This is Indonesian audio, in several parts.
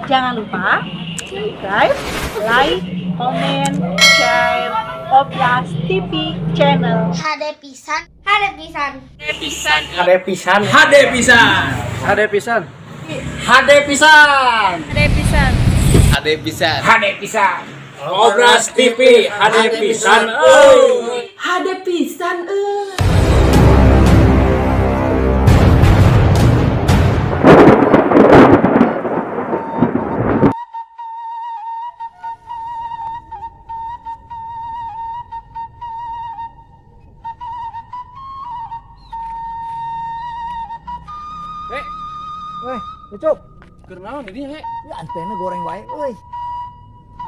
Jangan lupa subscribe, like, comment, share Oplas TV channel. Hade pisan, hade pisan. Hade pisan. HD pisan. Hade pisan. HD pisan. Hade pisan. HD pisan. Hade pisan. Obras TV HD pisan. Hade pisan Weh, Ucup. Keur naon ini he? Ya antena goreng wae euy.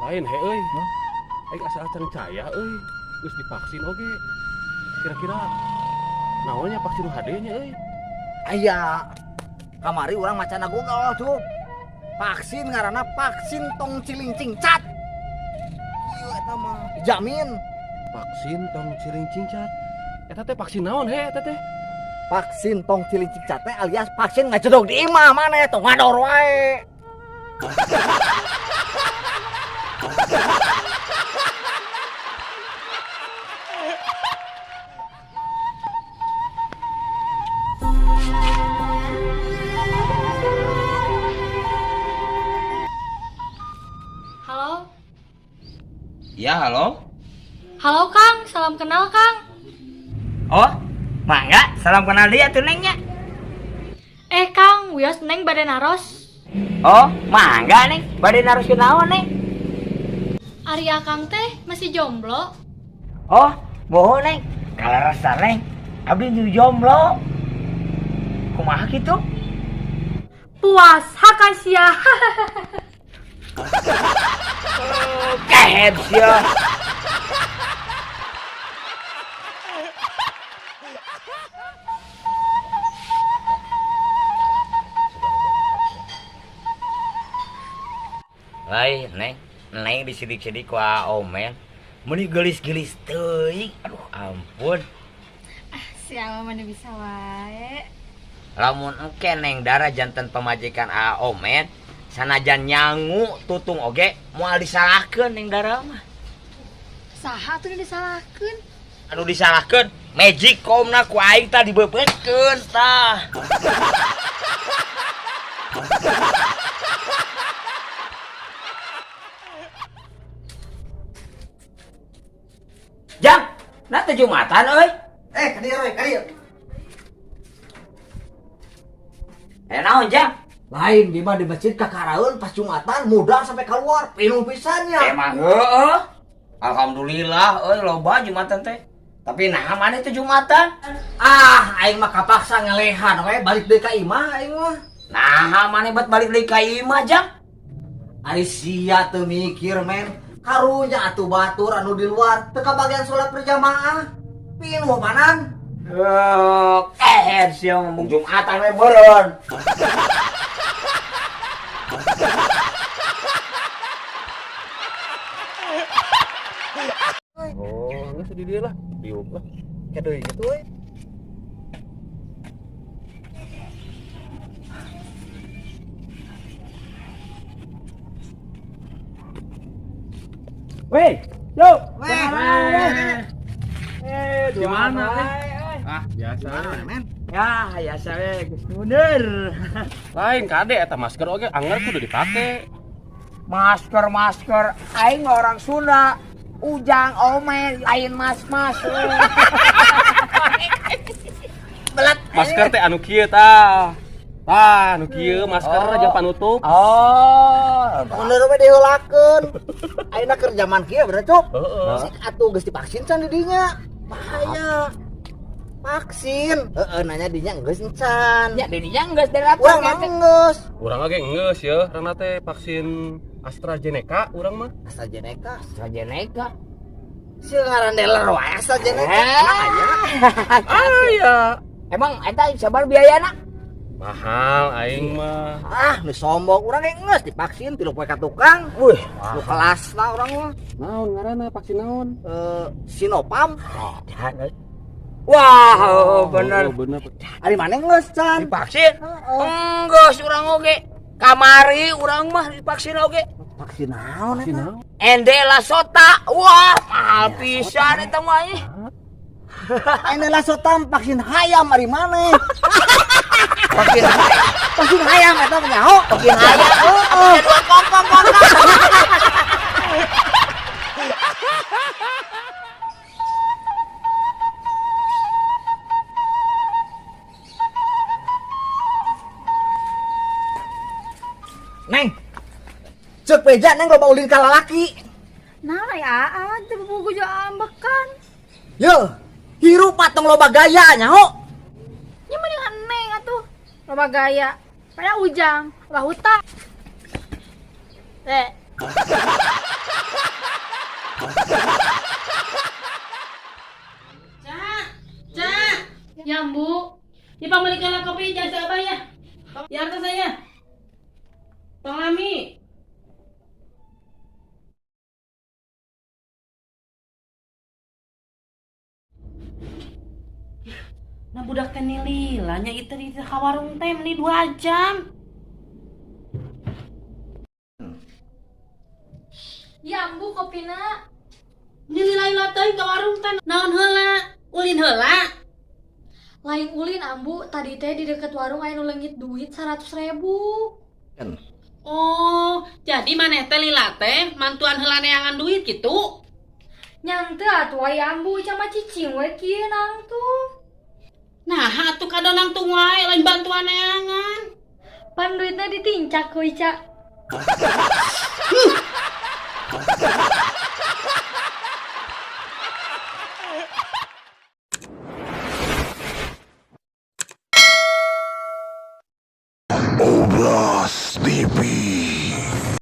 Lain he euy. Aing asa acan caya euy. Geus divaksin oge. Kira-kira naonnya vaksin HD-nya euy? Aya. Kamari urang macana Google tuh. Vaksin ngaranna vaksin tong cilincing cat. Ieu eta mah dijamin. Vaksin tong cilincing cat. Eta teh vaksin naon he eta teh? Vaksin tong cilincing cat teh alias vaksin ngacedog di imah mana tong ngador wae. Halo. Ya, halo. Halo Kang, salam kenal Kang. Oh, mangga, salam kenal dia tuh nengnya. Kang, wios neng bade naros. Oh, mangga neng, badan harus kenaon neng. Ari Akang teh masih jomblo. Oh, bohong neng. Kalau rasa neng, abdi nu jomblo. Kumaha gitu? Puas hakasia. Kehet sia. Lain neng, neng disidik-sidik ku Omen. Meni gelis-gelis teuing. Aduh, ampun. Siapa mana bisa wae. Lamun engke neng darah jantan pemajikan Omen, sanajan nyangu tutung oge moal disalahkeun neng darah mah. Saha tuh disalahkeun? Anu disalahkeun magic komna ku aing tah dibebeutkeun tah. Jang, na teh Jumatan euy. Kadir we, kadir. Naon Jang? Lain di mah di masjid kakaraeun pas Jumatan mudah sampai keluar pinuh pisannya. Emang heueuh. Alhamdulillah euy loba Jumatan teh. Tapi nah mana itu Jumatan? Aing mah kapaksa ngelehan we balik deui ka imah aing mah. Nah mana bet balik deui ka imah Jang? Ari sia teu mikir men. Karunya atuh batur anu di luar teu kabagian salat berjamaah. Pinuh panan. Keher sia ngomong Jumatan we beureun. Oh, geus di dieu lah. Diuk lah. Kadeui kitu we. Weh, yo. Gimana teh? Ah, biasa. men? Ya, ya saya geus mundur. Lain kade eta masker oge anger kudu dipake. Masker aing orang Sunda. Ujang Omen lain mas-mas. Belat Masker teh anu kieu tah. Tah, anu kieu masker aja panutup. Oh, Bener we diheulakeun. Ayeuna keur zaman kieu bener cuk. Heeh. Sik atuh geus divaksin can di dinya. Bahaya. Vaksin. Nanya dinya geus encan. nya didinya geus darat. Urang mah geus. Urang ge geus ya, karena teh vaksin AstraZeneca urang mah. AstraZeneca. AstraZeneca. Si ngaran dealer wae AstraZeneca. Aya. Emang eta sabar biayana? Mahal aing mah. Nu sombong urang ge geus divaksin 3 poe ka tukang. Wih, nu kelas lah urang mah. Naon ngaranna vaksin naon? Sinopam. Wah, bener. Oh, bener. Ari maneh geus can. Divaksin? Enggeus urang oge. Kamari urang mah divaksin oge. Vaksin naon Vaksin eta? naon? Endela Sota. Wah, mahal pisan eta mah ieu. Inilah sotam vaksin hayam ari maneh. Vaksin hayam eta mah nyaho. Vaksin hayam. Heeh. Dua kongkong. Neng. Cek beja neng loba ulin ka lalaki. Nah ya, teh buku jo ambekan. Yo, hirup patong loba gaya nyaho. Nya mendingan neng atuh. Loba gaya. Pada ujang, loba huta. Ya, Bu. Dipamelikan kopi jasa apa ya? Ya harta saya. Tong Lami. Nah budak teh nililanya itu di warung teh nih 2 jam. Ya ambu kopina. Nililai teh ke warung teh naon heula? Ulin heula. Lain ulin ambu, tadi teh di deket warung aya nu leungit duit 100.000. Oh, jadi maneh teh lila teh mantuan heula neangan duit gitu? Nyang teu atuh aya ambu sama cicing we kieu nang tuh. Nah, atuh kadonang tuh wae lain bantuan neangan. Pan duitnya ditincak ku Ica.